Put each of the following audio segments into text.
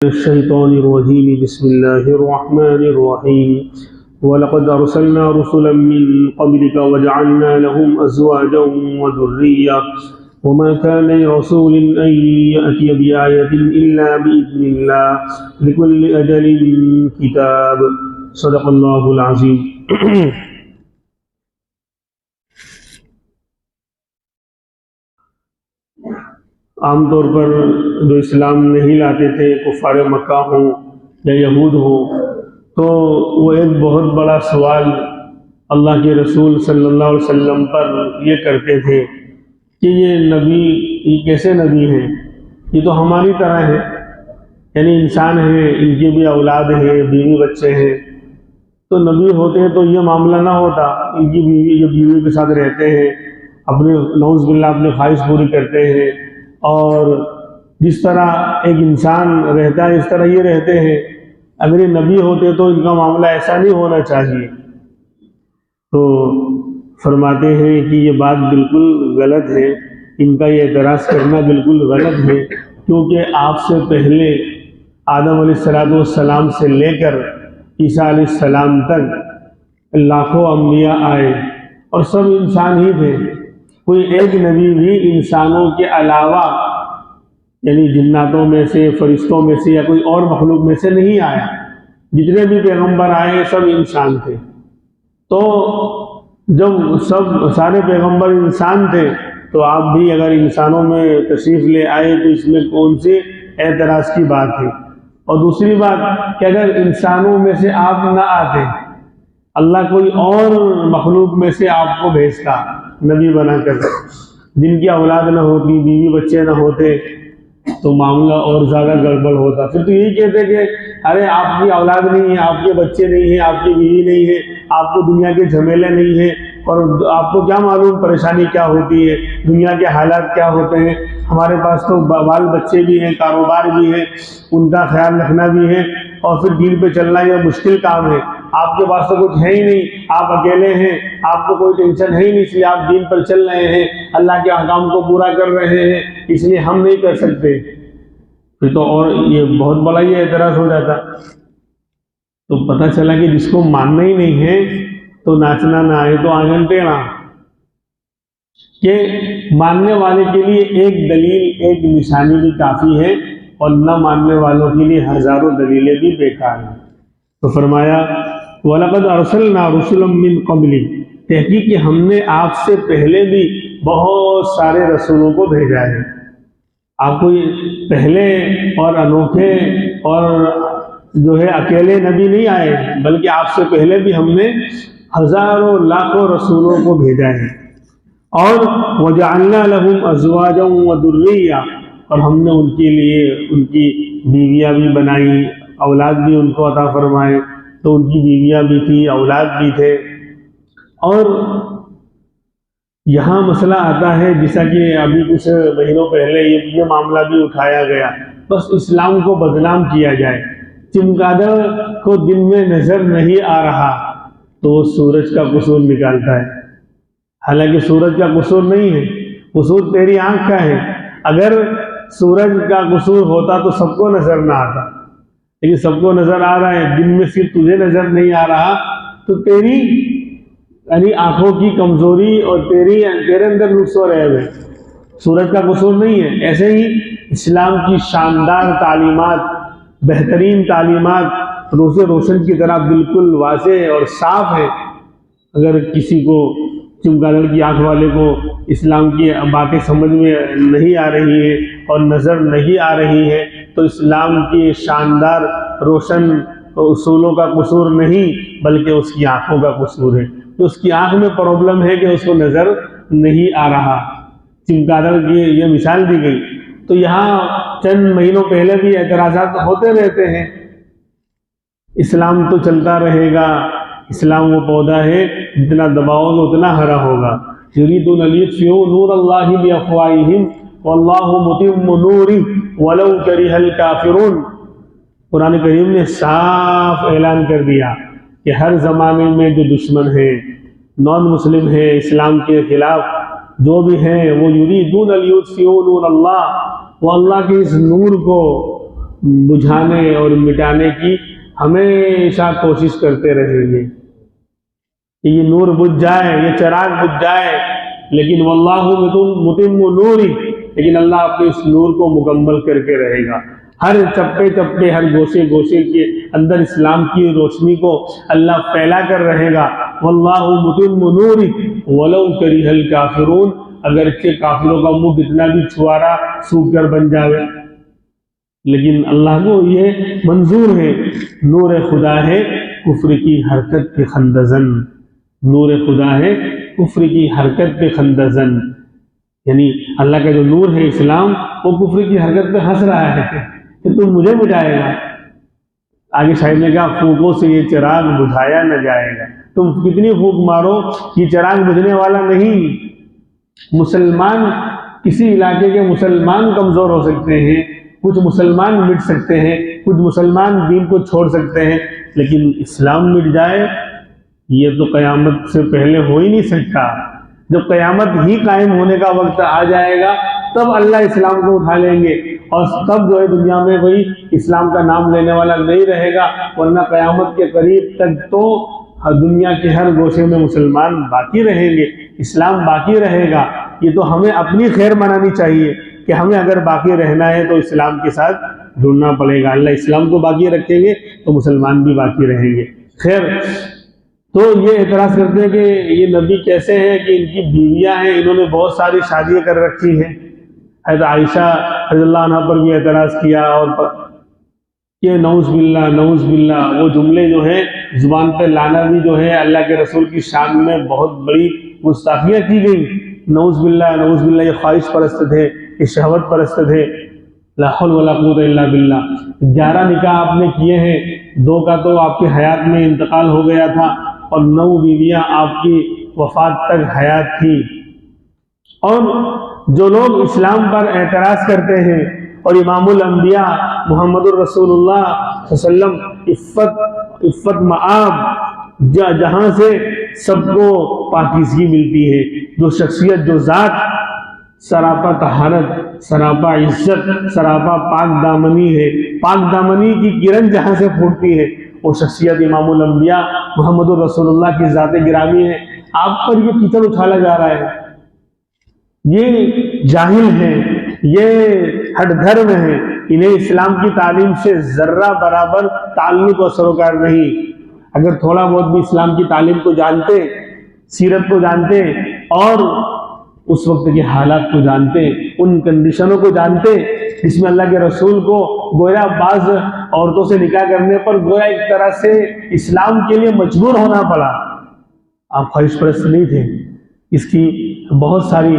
الشيطان الرجيم بسم الله الرحمن الرحيم ولقد أرسلنا رسلا من قبلك وجعلنا لهم أزواجا وذرية وما كان لرسول أن يأتي بآية إلا بإذن الله لكل أجل كتاب صدق الله العظيم. عام طور پر جو اسلام نہیں لاتے تھے کفار مکہ ہوں یا یہود ہوں تو وہ ایک بہت بڑا سوال اللہ کے رسول صلی اللہ علیہ وسلم پر یہ کرتے تھے کہ یہ کیسے نبی ہیں؟ یہ تو ہماری طرح ہیں، یعنی انسان ہیں، ان کی بھی اولاد ہیں، بیوی بچے ہیں، تو نبی ہوتے تو یہ معاملہ نہ ہوتا. ان کی بیوی کے ساتھ رہتے ہیں، اپنے نعوذ باللہ اپنی خواہش پوری کرتے ہیں، اور جس طرح ایک انسان رہتا ہے اس طرح یہ رہتے ہیں. اگر یہ نبی ہوتے تو ان کا معاملہ ایسا نہیں ہونا چاہیے. تو فرماتے ہیں کہ یہ بات بالکل غلط ہے، ان کا یہ اعتراض کرنا بالکل غلط ہے، کیونکہ آپ سے پہلے آدم علیہ السلام سے لے کر عیسیٰ علیہ السلام تک لاکھوں انبیاء آئے اور سب انسان ہی تھے. کوئی ایک نبی بھی انسانوں کے علاوہ یعنی جناتوں میں سے، فرشتوں میں سے یا کوئی اور مخلوق میں سے نہیں آیا. جتنے بھی پیغمبر آئے سب انسان تھے. تو جب سب سارے پیغمبر انسان تھے تو آپ بھی اگر انسانوں میں تشریف لے آئے تو اس میں کون سی اعتراض کی بات ہے؟ اور دوسری بات کہ اگر انسانوں میں سے آپ نہ آتے، اللہ کوئی اور مخلوق میں سے آپ کو بھیجتا نبی بنا کر، جن کی اولاد نہ ہوتی، بیوی بچے نہ ہوتے، تو معاملہ اور زیادہ گڑبڑ ہوتا. پھر تو یہی کہتے کہ ارے آپ کی اولاد نہیں ہے، آپ کے بچے نہیں ہیں، آپ کی بیوی نہیں ہے، آپ کو دنیا کے جھمیلے نہیں ہیں، اور آپ کو کیا معلوم پریشانی کیا ہوتی ہے، دنیا کے حالات کیا ہوتے ہیں. ہمارے پاس تو بال بچے بھی ہیں، کاروبار بھی ہے، ان کا خیال رکھنا بھی ہے، اور پھر دین پہ چلنا یہ مشکل کام ہے. آپ کے پاس تو کچھ ہے ہی نہیں، آپ اکیلے ہیں، آپ کو کوئی ٹینشن ہے ہی نہیں، اس لیے آپ دین پر چل رہے ہیں، اللہ کے احکام کو پورا کر رہے ہیں، اس لیے ہم نہیں کر سکتے. پھر تو اور یہ بہت بڑا یہ اعتراض ہو جاتا. تو پتہ چلا کہ جس کو ماننا ہی نہیں ہے تو ناچنا نہ آئے تو آنگن ٹیڑھا. کہ ماننے والے کے لیے ایک دلیل، ایک نشانی بھی کافی ہے، اور نہ ماننے والوں کے لیے ہزاروں دلیلیں بھی بیکار ہیں. تو فرمایا وَلَقَدْ أَرْسَلْنَا رُسُلًا مِّن قَبْلِكَ، تحقیق کہ ہم نے آپ سے پہلے بھی بہت سارے رسولوں کو بھیجا ہے. آپ کو پہلے اور انوکھے اور جو ہے اکیلے نبی نہیں آئے، بلکہ آپ سے پہلے بھی ہم نے ہزاروں لاکھوں رسولوں کو بھیجا ہے. اور وَجَعَلْنَا لَهُمْ أَزْوَاجًا وَذُرِّيَّةً، اور ہم نے ان کے لیے ان کی بیویاں بھی بنائی، اولاد بھی ان کو عطا فرمائے. تو ان کی بیویاں بھی تھی، اولاد بھی تھے. اور یہاں مسئلہ آتا ہے جیسا کہ ابھی کچھ مہینوں پہلے یہ معاملہ بھی اٹھایا گیا، بس اسلام کو بدنام کیا جائے. چمگادڑ کو دن میں نظر نہیں آ رہا تو وہ سورج کا قصور نکالتا ہے، حالانکہ سورج کا قصور نہیں ہے، قصور تیری آنکھ کا ہے. اگر سورج کا قصور ہوتا تو سب کو نظر نہ آتا، لیکن سب کو نظر آ رہا ہے، دن میں صرف تجھے نظر نہیں آ رہا، تو تیری یعنی آنکھوں کی کمزوری اور تیرے اندر نقص و عیب ہے، سورج کا قصور نہیں ہے. ایسے ہی اسلام کی شاندار تعلیمات، بہترین تعلیمات روز روشن کی طرح بالکل واضح اور صاف ہے. اگر کسی کو چمگادڑ کی آنکھ والے کو اسلام کی باتیں سمجھ میں نہیں آ رہی ہیں اور نظر نہیں آ رہی ہے تو اسلام کی شاندار روشن اصولوں کا قصور نہیں، بلکہ اس کی آنکھوں کا قصور ہے. تو اس کی آنکھ میں پرابلم ہے کہ اس کو نظر نہیں آ رہا. چمگادڑ کی یہ مثال دی گئی. تو یہاں چند مہینوں پہلے بھی اعتراضات ہوتے رہتے ہیں. اسلام تو چلتا رہے گا، اسلام وہ پودا ہے جتنا دباؤ گے اتنا ہرا ہوگا. یریدون لیطفئوا نور اللہ بافواہہم واللہ متم نورہ ولو کرہ الکافرون. قرآن کریم نے صاف اعلان کر دیا کہ ہر زمانے میں جو دشمن ہیں، نان مسلم ہیں، اسلام کے خلاف جو بھی ہیں، وہ یریدون لیطفئوا نور اللہ، وہ اللہ کے اس نور کو بجھانے اور مٹانے کی ہمیشہ کوشش کرتے رہیں گے کہ یہ نور بجھ جائے، یہ چراغ بجھ جائے، لیکن واللہ متم نوری، لیکن اللہ اپنے اس نور کو مکمل کر کے رہے گا۔ ہر چپے چپے، ہر گوشے گوشے کے اندر اسلام کی روشنی کو اللہ پھیلا کر رہے گا۔ واللہ متم نوری ولو کرہ الکافرون، اگرچہ کافروں کا منہ کتنا بھی چھوارا سوکھ کر بن جاوے، لیکن اللہ کو یہ منظور ہے۔ نور خدا ہے کفر کی حرکت پہ خندزن، نور خدا ہے کفر کی حرکت پہ خندزن، یعنی اللہ کا جو نور ہے اسلام، وہ کفر کی حرکت پہ ہنس رہا ہے کہ تم مجھے مٹائے گا۔ آگے شاعر نے کہا پھونکوں سے یہ چراغ بجھایا نہ جائے گا، تم کتنی پھونک مارو یہ چراغ بجھنے والا نہیں۔ مسلمان، کسی علاقے کے مسلمان کمزور ہو سکتے ہیں، کچھ مسلمان مٹ سکتے ہیں، کچھ مسلمان دین کو چھوڑ سکتے ہیں، لیکن اسلام مٹ جائے یہ تو قیامت سے پہلے ہو ہی نہیں سکتا۔ جب قیامت ہی قائم ہونے کا وقت آ جائے گا تب اللہ اسلام کو اٹھا لیں گے، اور تب جو ہے دنیا میں کوئی اسلام کا نام لینے والا نہیں رہے گا، ورنہ قیامت کے قریب تک تو دنیا کے ہر گوشے میں مسلمان باقی رہیں گے، اسلام باقی رہے گا۔ یہ تو ہمیں اپنی خیر منانی چاہیے کہ ہمیں اگر باقی رہنا ہے تو اسلام کے ساتھ جڑنا پڑے گا۔ اللہ اسلام کو باقی رکھیں گے تو مسلمان بھی باقی رہیں گے۔ خیر، تو یہ اعتراض کرتے ہیں کہ یہ نبی کیسے ہیں کہ ان کی بیویاں ہیں، انہوں نے بہت ساری شادیاں کر رکھی ہیں۔ حضرت عائشہ رضی اللہ عنہ پر بھی اعتراض کیا، اور کہ نعوذ باللہ نعوذ باللہ، وہ جملے جو ہیں زبان پہ لانا بھی جو ہے اللہ کے رسول کی شان میں بہت بڑی گستاخیاں کی گئی۔ نعوذ باللہ نعوذ باللہ، یہ خواہش پرست تھے، یہ شہوت پرست تھے۔ لا حول ولا قوت الا باللہ۔ 11 نکاح آپ نے کیے ہیں، 2 کا تو آپ کی حیات میں انتقال ہو گیا تھا، اور 9 بیویاں آپ کی وفات تک حیات تھی۔ اور جو لوگ اسلام پر اعتراض کرتے ہیں اور امام الانبیاء محمد الرسول اللہ صلی اللہ علیہ وسلم عفت مآب، جہاں سے سب کو پاکیزگی ملتی ہے، جو شخصیت، جو ذات سراپا طہارت، سراپا عزت، سراپا پاک دامنی ہے، پاک دامنی کی کرن جہاں سے پھوٹتی ہے، وہ شخصیت امام الانبیاء محمد الرسول اللہ کی ذات گرامی ہے۔ آپ پر یہ کیچڑ اچھالا جا رہا ہے، یہ جاہل ہیں، یہ ہٹ دھرم ہیں، انہیں اسلام کی تعلیم سے ذرہ برابر تعلق و سروکار نہیں۔ اگر تھوڑا بہت بھی اسلام کی تعلیم کو جانتے، سیرت کو جانتے، اور اس وقت کے حالات کو جانتے، ان کنڈیشنوں کو جانتے جس میں اللہ کے رسول کو گویا بعض عورتوں سے نکاح کرنے پر گویا ایک طرح سے اسلام کے لیے مجبور ہونا پڑا۔ آپ خواہش پرست نہیں تھے، اس کی بہت ساری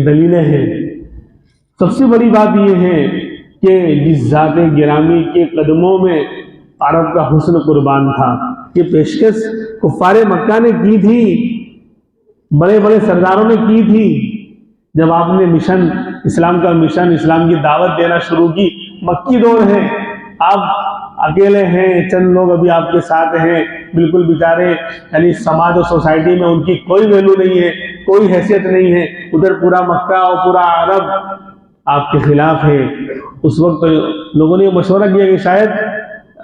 دلیلیں ہیں۔ سب سے بڑی بات یہ ہے کہ جس ذات گرامی کے قدموں میں عرب کا حسن قربان تھا، یہ پیشکش کفار مکہ نے کی تھی، بڑے بڑے سرداروں نے کی تھی۔ جب آپ نے مشن، اسلام کا مشن، اسلام کی دعوت دینا شروع کی، مکی دور ہے، آپ اکیلے ہیں، چند لوگ ابھی آپ کے ساتھ ہیں، بالکل بیچارے، یعنی سماج اور سوسائٹی میں ان کی کوئی ویلو نہیں ہے، کوئی حیثیت نہیں ہے، ادھر پورا مکہ اور پورا عرب آپ کے خلاف ہے۔ اس وقت لوگوں نے یہ مشورہ کیا کہ شاید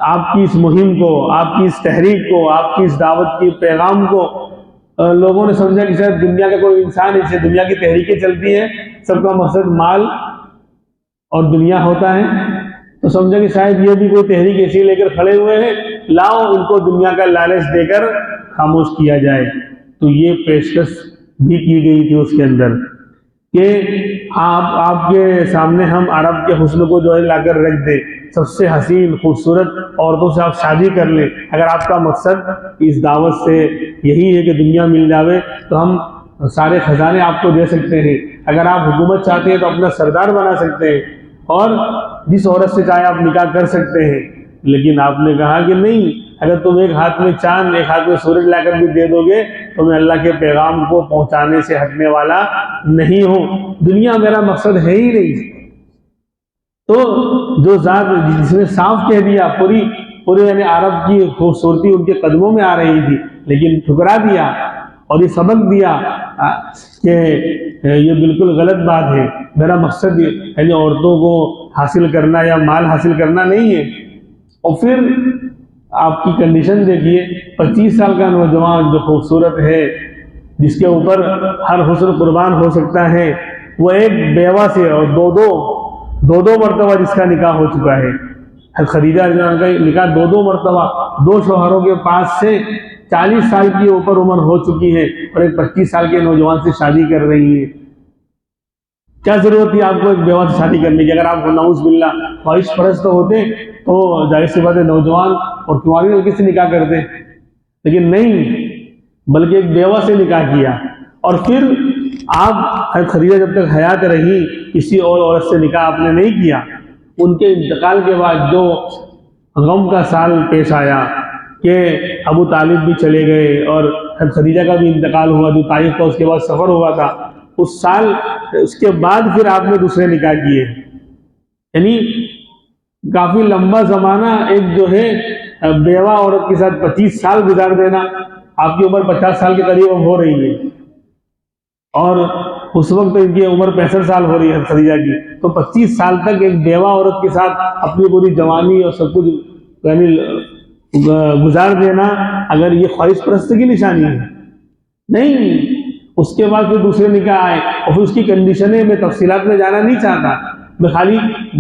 آپ کی اس مہم کو، آپ کی اس تحریک کو، آپ کی اس دعوت کی پیغام کو لوگوں نے سمجھا کہ شاید دنیا کا کوئی انسان، اسے دنیا کی تحریکیں چلتی ہیں، سب کا مقصد مال اور دنیا ہوتا ہے، تو سمجھا کہ شاید یہ بھی کوئی تحریک ایسی لے کر کھڑے ہوئے ہیں، لاؤ ان کو دنیا کا لالچ دے کر خاموش کیا جائے۔ تو یہ پیشکش بھی کی گئی تھی اس کے اندر کہ آپ کے سامنے ہم عرب کے حسن کو جو ہے لا کر رکھ دیں، سب سے حسین خوبصورت عورتوں سے آپ شادی کر لیں۔ اگر آپ کا مقصد اس دعوت سے یہی ہے کہ دنیا مل جاوے تو ہم سارے خزانے آپ کو دے سکتے ہیں۔ اگر آپ حکومت چاہتے ہیں تو اپنا سردار بنا سکتے ہیں، اور جس عورت سے چاہے آپ نکاح کر سکتے ہیں۔ لیکن آپ نے کہا کہ نہیں، اگر تم ایک ہاتھ میں چاند ایک ہاتھ میں سورج لا کر بھی دے دو گے تو میں اللہ کے پیغام کو پہنچانے سے ہٹنے والا نہیں ہوں، دنیا میرا مقصد ہے ہی نہیں۔ تو جو ذات جس نے صاف کہہ دیا، پوری یعنی عرب کی خوبصورتی ان کے قدموں میں آ رہی تھی، لیکن ٹھکرا دیا اور یہ سبق دیا کہ یہ بالکل غلط بات ہے، میرا مقصد یعنی عورتوں کو حاصل کرنا یا مال حاصل کرنا نہیں ہے. اور پھر آپ کی کنڈیشن دیکھیے، 25 سال کا نوجوان جو خوبصورت ہے، جس کے اوپر ہر حسن قربان ہو سکتا ہے، وہ ایک بیوہ سے اور دو مرتبہ جس کا نکاح ہو چکا ہے. خدیجہ رضی اللہ عنہا کا نکاح دو مرتبہ 2 شوہروں کے پاس سے 40 سال کی اوپر عمر ہو چکی ہے، اور ایک 25 سال کے نوجوان سے شادی کر رہی ہے. کیا ضرورت تھی آپ کو ایک بیوہ سے شادی کرنے کی؟ اگر آپ نعوذ باللہ خواہش پرست ہوتے تو ظاہر سی بات ہے نوجوان اور کنواری لڑکی سے نکاح کرتے، لیکن نہیں، بلکہ ایک بیوہ سے نکاح کیا. اور پھر آپ خدیجہ جب تک حیات رہی کسی اور عورت سے نکاح آپ نے نہیں کیا. ان کے انتقال کے بعد جو غم کا سال پیش آیا کہ ابو طالب بھی چلے گئے اور خدیجہ کا بھی انتقال ہوا، جو طائف کا اس کے بعد سفر ہوا تھا، اس سال اس کے بعد پھر آپ نے دوسرے نکاح کیے. یعنی کافی لمبا زمانہ ایک جو ہے بیوہ عورت کے ساتھ 25 سال گزار دینا. آپ کی عمر 50 سال کے قریب ہو رہی ہے، اور اس وقت ان کی عمر 65 سال ہو رہی ہے خدیجہ کی. تو 25 سال تک ایک بیوہ عورت کے ساتھ اپنی پوری جوانی اور سب کچھ یعنی گزار دینا، اگر یہ خواہش پرستی کی نشانی ہے؟ نہیں. اس کے بعد پھر دوسرے نکاح آئے، اور پھر اس کی کنڈیشنیں میں تفصیلات میں جانا نہیں چاہتا، میں خالی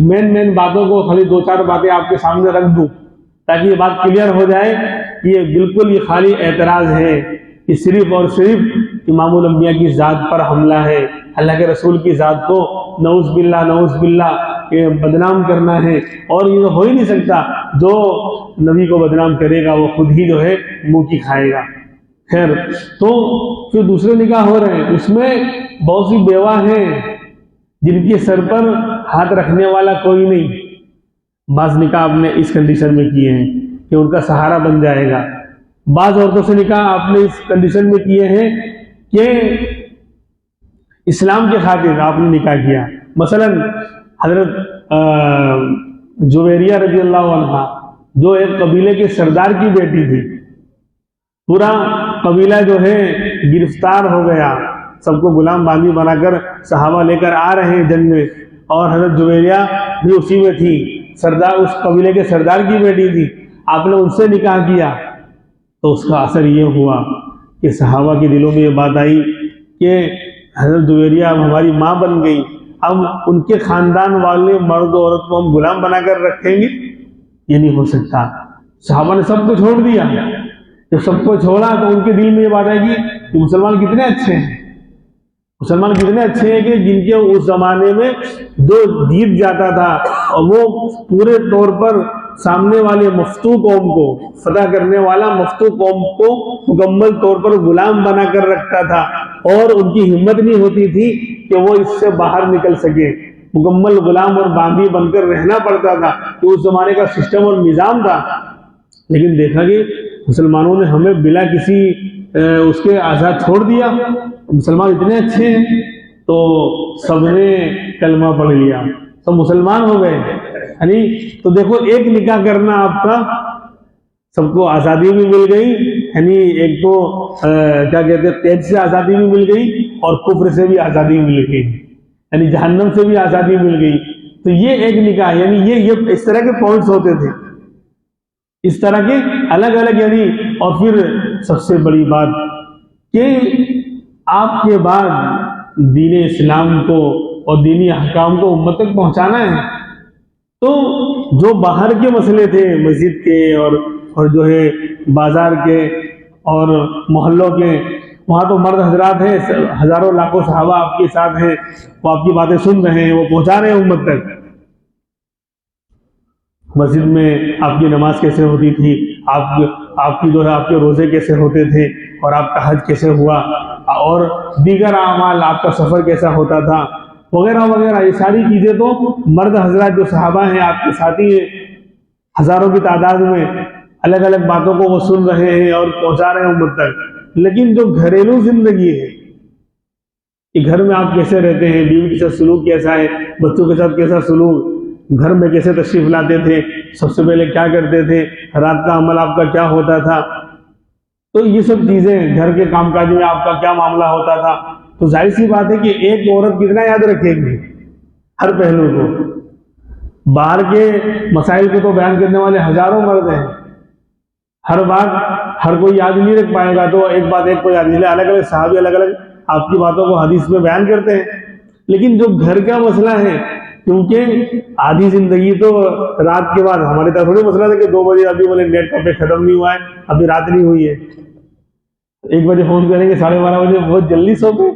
مین باتوں کو خالی 2-4 باتیں آپ کے سامنے رکھ دوں تاکہ یہ بات کلیئر ہو جائے. یہ بالکل یہ خالی اعتراض ہے کہ صرف اور صرف امام الانبیاء کی ذات پر حملہ ہے، اللہ کے رسول کی ذات کو نعوذ باللہ یہ بدنام کرنا ہے. اور یہ ہو ہی نہیں سکتا، جو نبی کو بدنام کرے گا وہ خود ہی جو ہے منہ کی کھائے گا. خیر، تو پھر دوسرے نکاح ہو رہے ہیں، اس میں بہت سی بیوہ ہیں جن کے سر پر ہاتھ رکھنے والا کوئی نہیں. بعض نکاح آپ نے اس کنڈیشن میں کیے ہیں کہ ان کا سہارا بن جائے گا. بعض عورتوں سے نکاح آپ نے اس کنڈیشن میں کیے ہیں کہ اسلام کے خاطر آپ نے نکاح کیا. مثلا حضرت جویریہ رضی اللہ عنہ، جو ایک قبیلے کے سردار کی بیٹی تھی، پورا قبیلہ جو ہے گرفتار ہو گیا، سب کو غلام باندھی بنا کر صحابہ لے کر آ رہے ہیں جنگ میں، اور حضرت جویریہ بھی اسی میں تھی، سردار اس قبیلے کے سردار کی بیٹی تھی. آپ نے ان سے نکاح کیا تو اس کا اثر یہ ہوا کہ صحابہ کے دلوں میں یہ بات آئی کہ حضرت جویریہ اب ہماری ماں بن گئی، اب ان کے خاندان والے مرد و عورت کو ہم غلام بنا کر رکھیں گے؟ یہ نہیں ہو سکتا. صحابہ نے سب کو چھوڑ دیا. جب سب کو چھوڑا تو ان کے دل میں یہ بات آئے گی کہ مسلمان کتنے اچھے ہیں، مسلمان کتنے اچھے ہیں کہ جن کے اس زمانے میں جو جیت جاتا تھا اور وہ پورے طور پر سامنے والے مفتو قوم کو، فتح کرنے والا مفتو قوم کو مکمل طور پر غلام بنا کر رکھتا تھا، اور ان کی ہمت نہیں ہوتی تھی کہ وہ اس سے باہر نکل سکے. مکمل غلام اور باندھی بن کر رہنا پڑتا تھا، تو اس زمانے کا سسٹم اور نظام تھا. لیکن دیکھا کہ مسلمانوں نے ہمیں بلا کسی اس کے آزاد چھوڑ دیا. مسلمان اتنے اچھے ہیں تو سب نے کلمہ پڑھ لیا، سب مسلمان ہو گئے. یعنی تو دیکھو، ایک نکاح کرنا آپ کا، سب کو آزادی بھی مل گئی، یعنی ایک تو کیا کہتے ہیں، قید سے آزادی بھی مل گئی اور کفر سے بھی آزادی مل گئی، یعنی جہنم سے بھی آزادی مل گئی. تو یہ ایک نکاح، یعنی یہ اس طرح کے پوائنٹس ہوتے تھے، اس طرح کے الگ الگ. یعنی اور پھر سب سے بڑی بات کہ آپ کے بعد دین اسلام کو اور دینی احکام کو امت تک پہنچانا ہے. تو جو باہر کے مسئلے تھے، مسجد کے اور جو ہے بازار کے اور محلوں کے، وہاں تو مرد حضرات ہیں، ہزاروں لاکھوں صحابہ آپ کے ساتھ ہیں، وہ آپ کی باتیں سن رہے ہیں، وہ پہنچا رہے ہیں امت تک. مسجد میں آپ کی نماز کیسے ہوتی تھی، آپ کی جو ہے آپ کے روزے کیسے ہوتے تھے، اور آپ کا حج کیسے ہوا، اور دیگر اعمال، آپ کا سفر کیسا ہوتا تھا، وغیرہ وغیرہ. یہ ساری چیزیں تو مرد حضرات جو صحابہ ہیں آپ کے ساتھی ہیں، ہزاروں کی تعداد میں، الگ الگ باتوں کو وہ سن رہے ہیں اور پہنچا رہے ہیں امت تک. لیکن جو گھریلو زندگی ہے کہ گھر میں آپ کیسے رہتے ہیں، بیوی کے ساتھ سلوک کیسا ہے، بچوں کے ساتھ کیسا سلوک، گھر میں کیسے تشریف لاتے تھے، سب سے پہلے کیا کرتے تھے، رات کا عمل آپ کا کیا ہوتا تھا، تو یہ سب چیزیں، گھر کے کام کاج میں آپ کا کیا معاملہ ہوتا تھا. تو ظاہر سی بات ہے کہ ایک عورت کتنا یاد رکھے گی ہر پہلو کو. باہر کے مسائل کو تو بیان کرنے والے ہزاروں مرد ہیں، ہر بات ہر کوئی یاد نہیں رکھ پائے گا، تو ایک بات ایک کو یاد نہیں لے، الگ الگ صحابی الگ الگ آپ کی باتوں کو حدیث میں بیان کرتے ہیں۔ لیکن جو گھر کا مسئلہ ہے، کیونکہ آدھی زندگی تو رات کے بعد، ہمارے طرف تھوڑی مسئلہ تھا کہ 2 بجے ابھی بولے نیٹ کا پیک ختم نہیں ہوا ہے، ابھی رات نہیں ہوئی ہے، 1 بجے فون کریں گے 12:30 بجے، بہت جلدی سو گئے،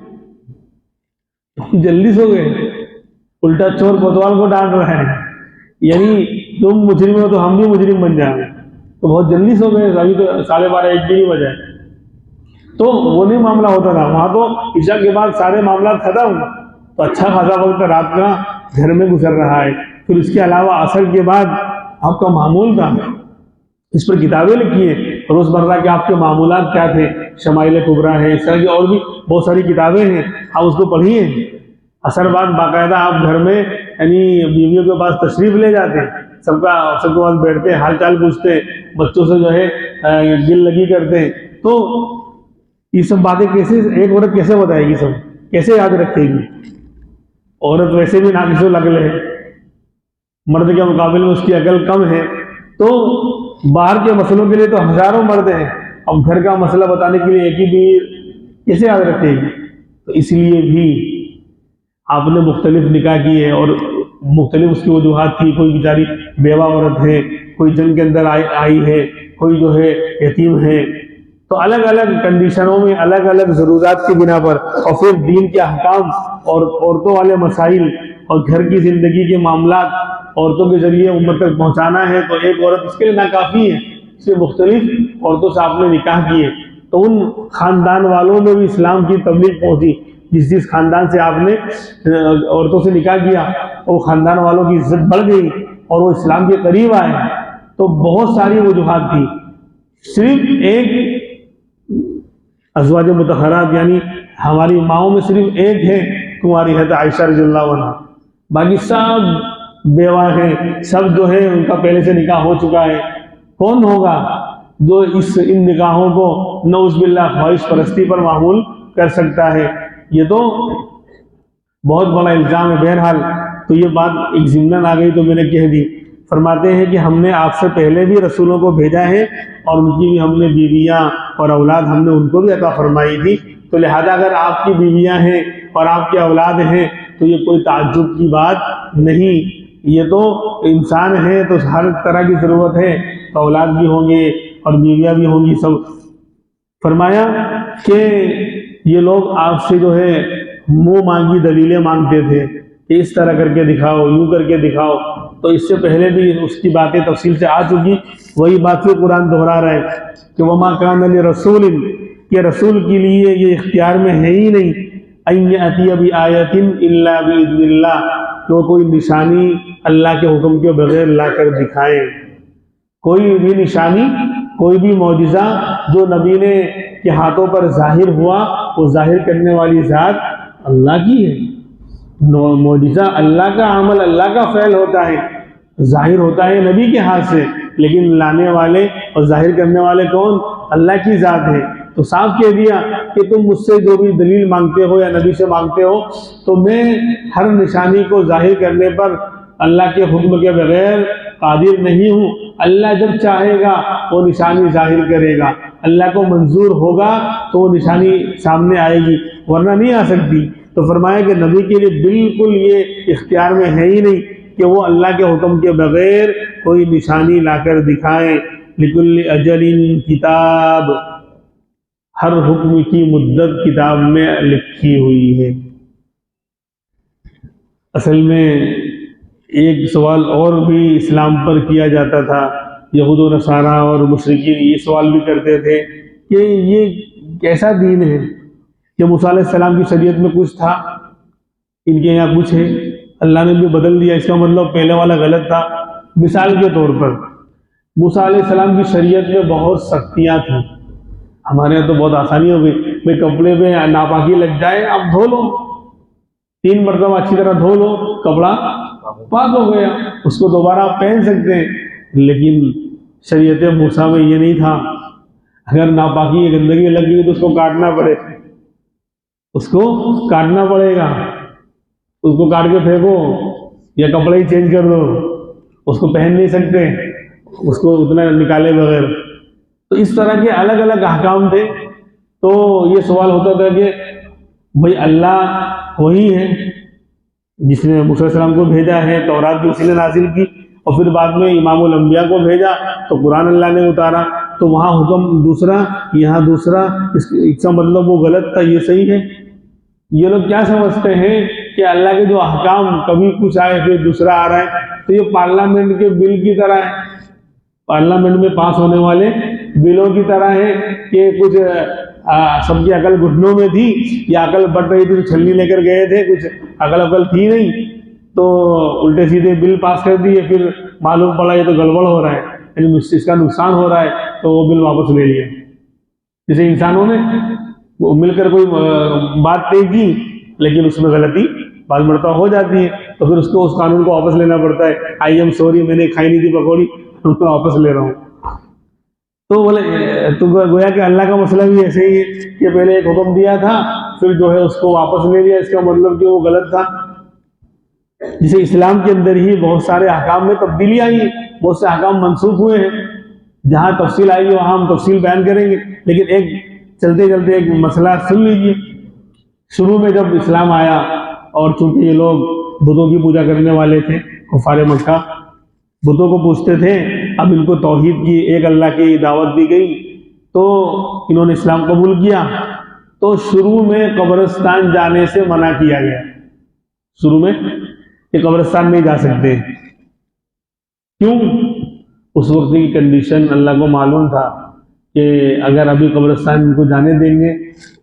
جلدی سو گئے، الٹا چور کوتوال کو ڈانٹ رہا ہے، یعنی تم مجرم ہو تو ہم بھی مجرم بن جائیں گے، تو بہت جلدی سو گئے، ابھی تو 12:30 1 بھی نہیں بجا ہے۔ تو وہ نہیں معاملہ ہوتا تھا، وہاں تو عشاء کے بعد سارے معاملات ختم، تو اچھا خاصا وقت رات کا گھر میں گزر رہا ہے۔ پھر اس کے علاوہ عصر کے بعد آپ کا معمول تھا، اس پر کتابیں لکھی ہیں، روز مرہ کے آپ کے معمولات کیا تھے، شمائل کبریٰ ہے، اس طرح کی اور بھی بہت ساری کتابیں ہیں، آپ اس کو پڑھیے۔ عصر بعد باقاعدہ آپ گھر میں یعنی بیویوں کے پاس تشریف لے جاتے، سب کے پاس بیٹھتے، حال چال پوچھتے، بچوں سے جو ہے گل لگی کرتے۔ تو یہ سب باتیں کیسے ایک عورت کیسے بتائے گی، سب کیسے یاد رکھے گی؟ عورت ویسے بھی ناقص العقل ہے، مرد کے مقابلے میں اس کی عقل کم ہے، تو باہر کے مسئلوں کے لیے تو ہزاروں مرد ہیں، اب گھر کا مسئلہ بتانے کے لیے ایک ہی بیوی کیسے یاد رکھے گی؟ تو اس لیے بھی آپ نے مختلف نکاح کیے اور مختلف اس کی وجوہات تھی، کوئی بیچاری بیوہ عورت ہے، کوئی جنگ کے اندر آئی ہے، کوئی جو ہے یتیم ہے، تو الگ الگ کنڈیشنوں میں الگ الگ ضروریات کی بنا پر، اور پھر دین کے احکام اور عورتوں والے مسائل اور گھر کی زندگی کے معاملات عورتوں کے ذریعے امت تک پہنچانا ہے، تو ایک عورت اس کے لیے ناکافی ہے، اس سے مختلف عورتوں سے آپ نے نکاح کیے، تو ان خاندان والوں میں بھی اسلام کی تبلیغ پہنچی، جس خاندان سے آپ نے عورتوں سے نکاح کیا وہ خاندان والوں کی عزت بڑھ گئی اور وہ اسلام کے قریب آئے۔ تو بہت ساری وجوہات تھی، صرف ایک ازواج مطہرات یعنی ہماری ماؤں میں صرف ایک ہے تمہاری حضرت عائشہ رضی اللہ عنہ، باقی سب بیوہ ہیں، سب جو ہے ان کا پہلے سے نکاح ہو چکا ہے۔ کون ہوگا جو ان نکاحوں کو نعوذ باللہ خواہش پرستی پر معمول کر سکتا ہے؟ یہ تو بہت بڑا الزام ہے۔ بہرحال تو یہ بات ایک ضمناً آ گئی تو میں نے کہہ دی۔ فرماتے ہیں کہ ہم نے آپ سے پہلے بھی رسولوں کو بھیجا ہے اور ان کی بھی ہم نے بیویاں اور اولاد ہم نے ان کو بھی عطا فرمائی تھی، تو لہذا اگر آپ کی بیویاں ہیں اور آپ کے اولاد ہیں تو یہ کوئی تعجب کی بات نہیں، یہ تو انسان ہے تو ہر طرح کی ضرورت ہے، تو اولاد بھی ہوں گے اور بیویاں بھی ہوں گی سب۔ فرمایا کہ یہ لوگ آپ سے جو ہے منہ مانگی دلیلیں مانگتے تھے کہ اس طرح کر کے دکھاؤ، یوں کر کے دکھاؤ، تو اس سے پہلے بھی اس کی باتیں تفصیل سے آ چکی، وہی بات پھر قرآن دہرا رہا ہے کہ وما کان لرسول، کہ رسول کے لیے یہ اختیار میں ہے ہی نہیں ان یأتی بآیۃ الا بإذن اللہ، کہ وہ کوئی نشانی اللہ کے حکم کے بغیر لا کر دکھائیں۔ کوئی بھی نشانی، کوئی بھی معجزہ جو نبی نے کے ہاتھوں پر ظاہر ہوا، وہ ظاہر کرنے والی ذات اللہ کی ہے۔ معجزہ اللہ کا عمل، اللہ کا فعل ہوتا ہے، ظاہر ہوتا ہے نبی کے ہاتھ سے، لیکن لانے والے اور ظاہر کرنے والے کون؟ اللہ کی ذات ہے۔ تو صاف کہہ دیا کہ تم مجھ سے جو بھی دلیل مانگتے ہو یا نبی سے مانگتے ہو، تو میں ہر نشانی کو ظاہر کرنے پر اللہ کے حکم کے بغیر قادر نہیں ہوں۔ اللہ جب چاہے گا وہ نشانی ظاہر کرے گا، اللہ کو منظور ہوگا تو وہ نشانی سامنے آئے گی، ورنہ نہیں آ سکتی۔ تو فرمایا کہ نبی کے لیے بالکل یہ اختیار میں ہے ہی نہیں کہ وہ اللہ کے حکم کے بغیر کوئی نشانی لا کر دکھائیں۔ لکل اجل کتاب، ہر حکم کی مدت کتاب میں لکھی ہوئی ہے۔ اصل میں ایک سوال اور بھی اسلام پر کیا جاتا تھا، یہود و نصارہ اور مشرکین یہ سوال بھی کرتے تھے کہ یہ کیسا دین ہے کہ موسیٰ علیہ السلام کی شریعت میں کچھ تھا، ان کے یہاں کچھ ہے، اللہ نے بھی بدل دیا، اس کا مطلب پہلے والا غلط تھا۔ مثال کے طور پر موسیٰ علیہ السلام کی شریعت میں بہت سختیاں تھیں، ہمارے یہاں تو بہت آسانی ہو گئی، بھئی کپڑے میں ناپاکی لگ جائے آپ دھو لو، 3 مرتبہ اچھی طرح دھو لو، کپڑا پاک ہو گیا، اس کو دوبارہ آپ پہن سکتے ہیں۔ لیکن شریعت موسیٰ میں یہ نہیں تھا، اگر ناپاکی یا گندگی لگ گئی تو اس کو کاٹنا پڑے، اس کو کاٹنا پڑے گا، اس کو کاٹ کے پھینکو یا کپڑے ہی چینج کر دو، اس کو پہن نہیں سکتے اس کو اتنا نکالے بغیر. تو اس طرح کے الگ الگ احکام تھے. تو یہ سوال ہوتا تھا کہ بھئی اللہ وہی ہے جس نے موسیٰ علیہ السلام کو بھیجا ہے, تورات بھی اسی نے نازل کی, اور پھر بعد میں امام الانبیاء کو بھیجا تو قرآن اللہ نے اتارا, تو وہاں حکم دوسرا یہاں دوسرا, اس کا مطلب وہ غلط تھا یہ صحیح ہے. یہ لوگ کیا سمجھتے ہیں کہ اللہ کے جو احکام کبھی کچھ آئے پھر دوسرا آ رہا ہے, تو یہ پارلیمنٹ کے بل کی طرح ہے, پارلیمنٹ میں پاس ہونے والے بلوں کی طرح ہے کہ کچھ سب کی عقل گھٹنوں میں تھی یا عقل بڑھ رہی تھی تو چھلنی لے کر گئے تھے, کچھ عقل تھی نہیں تو الٹے سیدھے بل پاس کر دیے, پھر معلوم پڑا یہ تو گڑبڑ ہو رہا ہے, یعنی اس کا نقصان ہو رہا ہے, تو وہ بل واپس لے لیا. جیسے انسانوں نے مل کر کوئی بات طے کی لیکن اس میں غلطی بعض مرتبہ ہو جاتی ہے, تو پھر اس قانون کو واپس لینا پڑتا ہے. آئی ایم سوری, میں نے کھائی نہیں تھی پکوڑی, میں واپس لے رہا ہوں. تو بولے تو گویا کہ اللہ کا مسئلہ بھی ایسے ہی ہے کہ پہلے ایک حکم دیا تھا پھر جو ہے اس کو واپس لے لیا, اس کا مطلب کہ وہ غلط تھا. جسے اسلام کے اندر ہی بہت سارے احکام میں تبدیلی آئی ہے, بہت سے احکام منسوخ ہوئے ہیں. جہاں تفصیل آئی ہے وہاں ہم تفصیل بیان کریں گے, لیکن ایک چلتے چلتے ایک مسئلہ سن لیجیے. شروع میں جب اسلام آیا اور چونکہ یہ لوگ بتوں کی پوجا کرنے والے تھے, کفار مکہ بتوں کو پوچھتے تھے, اب ان کو توحید کی ایک اللہ کی دعوت دی گئی تو انہوں نے اسلام قبول کیا. تو شروع میں قبرستان جانے سے منع کیا گیا, شروع میں کہ قبرستان نہیں جا سکتے. کیوں؟ اس وقت کی کنڈیشن اللہ کو معلوم تھا کہ اگر ابھی قبرستان ان کو جانے دیں گے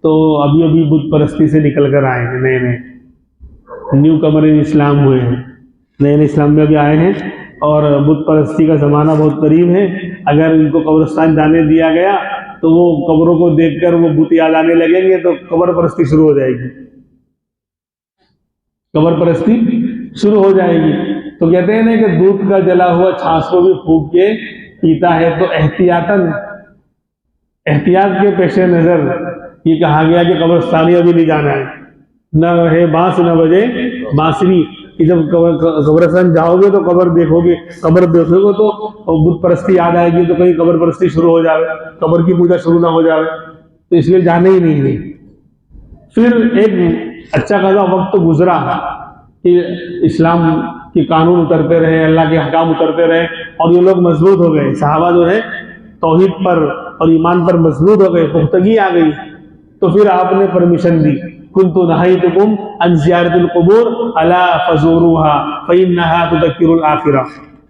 تو ابھی بت پرستی سے نکل کر آئے ہیں, نئے نیو کمر اسلام ہوئے ہیں, نئے اسلام میں ابھی آئے ہیں اور بت پرستی کا زمانہ بہت قریب ہے. اگر ان کو قبرستان جانے دیا گیا تو وہ قبروں کو دیکھ کر وہ بت یاد آنے لگیں گے تو قبر پرستی شروع ہو جائے گی, قبر پرستی شروع ہو جائے گی. تو کہتے ہیں نا کہ دودھ کا جلا ہوا چھاچ کو بھی پھونک کے پیتا ہے, تو احتیاط کے پیش نظر یہ کہا گیا کہ قبرستانی ابھی نہیں جانا ہے. نہ رہے بانس نہ بجے بانسری, کہ جب قبرستان جاؤ گے تو قبر دیکھو گے تو بت پرستی یاد آئے گی, تو کہیں قبر پرستی شروع ہو جائے, قبر کی پوجا شروع نہ ہو جائے, تو اس لیے جانے ہی نہیں ہے. پھر ایک اچھا خاصا وقت گزرا کہ اسلام کے قانون اترتے رہے, اللہ کے احکام اترتے رہے, اور یہ لوگ مضبوط ہو گئے. صحابہ جو ہے توحید پر اور ایمان پر مضبوط ہو گئے, پختگی آ گئی. تو پھر آپ نے پرمیشن دی, کنت نہیتکم عن زیارت القبور الا فزوروها فانها تذکر الاخرہ,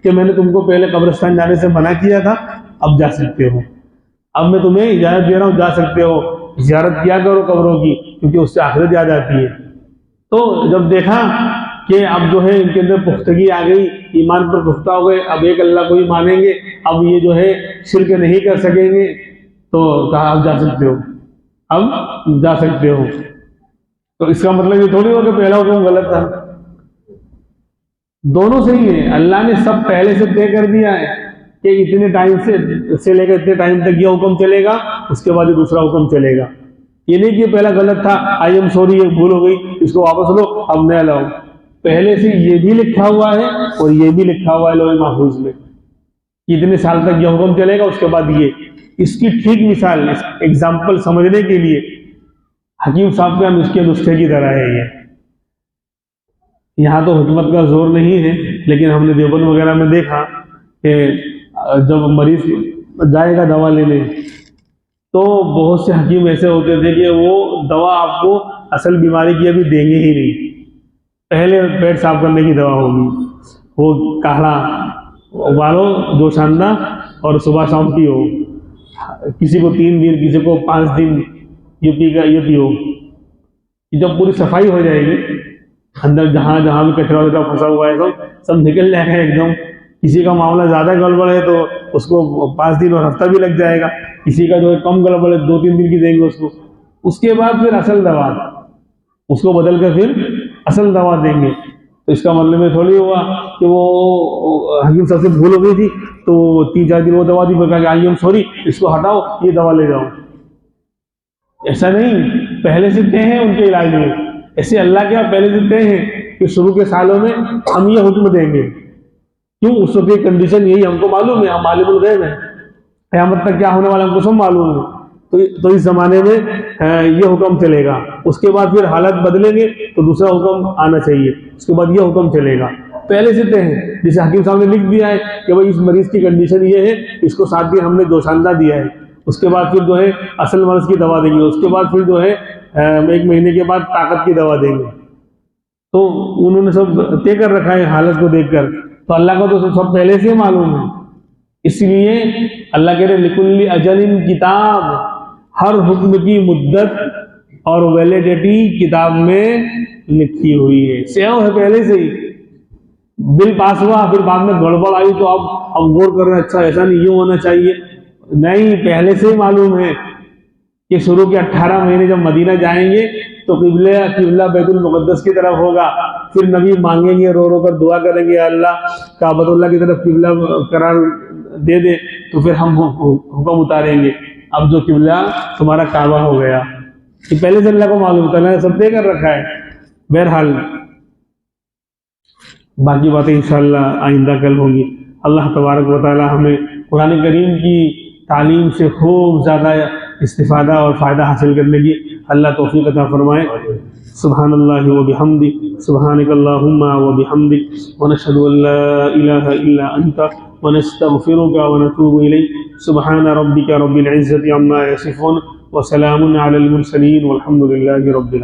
کہ میں نے تم کو پہلے قبرستان جانے سے منع کیا تھا, اب جا سکتے ہو, اب میں تمہیں اجازت دے رہا ہوں, جا سکتے ہو, زیارت کیا کرو قبروں کی, کیونکہ اس سے آخرت یاد آتی ہے. تو جب دیکھا کہ اب جو ہے ان کے اندر پختگی آ گئی, ایمان پر پختہ ہو گئے, اب ایک اللہ کو ہی مانیں گے, اب یہ جو ہے شرک نہیں کر سکیں گے, تو کہا اب جا سکتے ہو, اب جا سکتے ہو. تو اس کا مطلب یہ تھوڑی ہو کہ پہلا حکم غلط تھا, دونوں صحیح ہیں. اللہ نے سب پہلے سے طے کر دیا ہے کہ اتنے ٹائم سے لے کر اتنے ٹائم تک یہ حکم چلے گا, اس کے بعد یہ دوسرا حکم چلے گا. یہ نہیں کہ پہلا غلط تھا, آئی ایم سوری, یہ بھول ہو گئی, اس کو واپس لو, اب نیا لاؤ. پہلے سے یہ بھی لکھا ہوا ہے اور یہ بھی لکھا ہوا ہے لوح محفوظ میں, اتنے سال تک یہ حکم چلے گا, اس کے بعد یہ. اس کی ٹھیک مثال, ایگزامپل سمجھنے کے لیے, حکیم صاحب کا نسخے کی طرح ہے یہ. یہاں تو حکمت کا زور نہیں ہے, لیکن ہم نے دیوبند وغیرہ میں دیکھا کہ جب مریض جائے گا دوا لینے تو بہت سے حکیم ایسے ہوتے تھے کہ وہ دوا آپ کو اصل بیماری کی ابھی دیں گے ہی نہیں, پہلے پیٹ صاف کرنے کی دوا ہوگی, وہ کاڑھا ابالو جوشاندہ اور صبح شام پیو, کسی کو 3 دن کسی کو 5 دن یہ پیو. جب پوری صفائی ہو جائے گی, اندر جہاں جہاں بھی کچرا وغیرہ پھنسا ہوا ہے سب نکل جائے گا ایک دم. کسی کا معاملہ زیادہ گڑبڑ ہے تو اس کو 5 دن اور ہفتہ بھی لگ جائے گا, کسی کا جو ہے کم گڑبڑ ہے 2-3 دن کی دیں گے اس کو. اس کے بعد پھر اصل دوا, اس کو بدل کر پھر اصل دوا دیں گے. تو اس کا مطلب یہ تھوڑی ہوا کہ وہ حکیم صاحب سے بھول ہو گئی تھی تو 3-4 دن وہ دوا دی, بتا کہ آئی ایم سوری, اس کو ہٹاؤ, یہ دوا لے جاؤ. ایسا نہیں, پہلے سے طے ہیں ان کے علاج میں. ایسے اللہ کے پہلے سے طے ہیں کہ شروع کے سالوں میں ہم یہ حکم دیں گے کیوں؟ اس وقت کی کنڈیشن یہی ہم کو معلوم ہے، ہم عالم الغیب ہیں، قیامت تک کیا ہونے والا ہم کو سب معلوم ہے. تو اس زمانے میں یہ حکم چلے گا. اس کے بعد پھر حالت بدلیں گے تو دوسرا حکم آنا چاہیے، اس کے بعد یہ حکم چلے گا. پہلے سے طے ہے، جسے حکیم صاحب نے لکھ دیا ہے کہ بھائی اس مریض کی کنڈیشن یہ ہے، اس کو 7 دن ہم نے جوشاندہ دیا ہے، اس کے بعد پھر جو ہے اصل مرض کی دوا دیں گے، اس کے بعد پھر جو ہے 1 مہینے کے بعد طاقت کی دوا دیں گے. تو انہوں نے سب طے کر رکھا ہے حالت کو دیکھ کر. تو اللہ کو تو سب پہلے سے معلوم ہے. اس لیے اللہ کہہ رہے لکل اجل کتاب، ہر حکم کی مدت اور ویلیڈیٹی کتاب میں لکھی ہوئی ہے، سیو ہے پہلے سے ہی. بل پاس ہوا، پھر بعد میں گڑبڑ آئی تو اب غور کر رہے ہیں، اچھا ایسا نہیں، یہ ہونا چاہیے. نہیں، پہلے سے ہی معلوم ہے کہ شروع کے 18 مہینے جب مدینہ جائیں گے تو قبلہ بیت المقدس کی طرف ہوگا. پھر نبی مانگیں گے، رو رو کر دعا کریں گے، اللہ کعبۃ اللہ کی طرف قبلہ قرار دے دے، تو پھر ہم حکم اتاریں گے، اب جو قبلہ تمہارا کعبہ ہو گیا. یہ پہلے سے اللہ کو معلوم تھا، اللہ نے سب طے کر رکھا ہے. بہرحال باقی باتیں انشاءاللہ آئندہ کل ہوں گی. اللہ تبارک و تعالی ہمیں قرآن کریم کی تعلیم سے خوب زیادہ استفادہ اور فائدہ حاصل کرنے کی اللہ توفیق عطا فرمائے. سبحان اللہ و بحمدہ، سبحانک اللہم و بحمدک، ونشہد ان لا الہ الا انت، ونستغفرک ونتوب الیک. سبحان ربک رب العزة عما یصفون، وسلام علی المرسلین، والحمد للہ رب العالمین.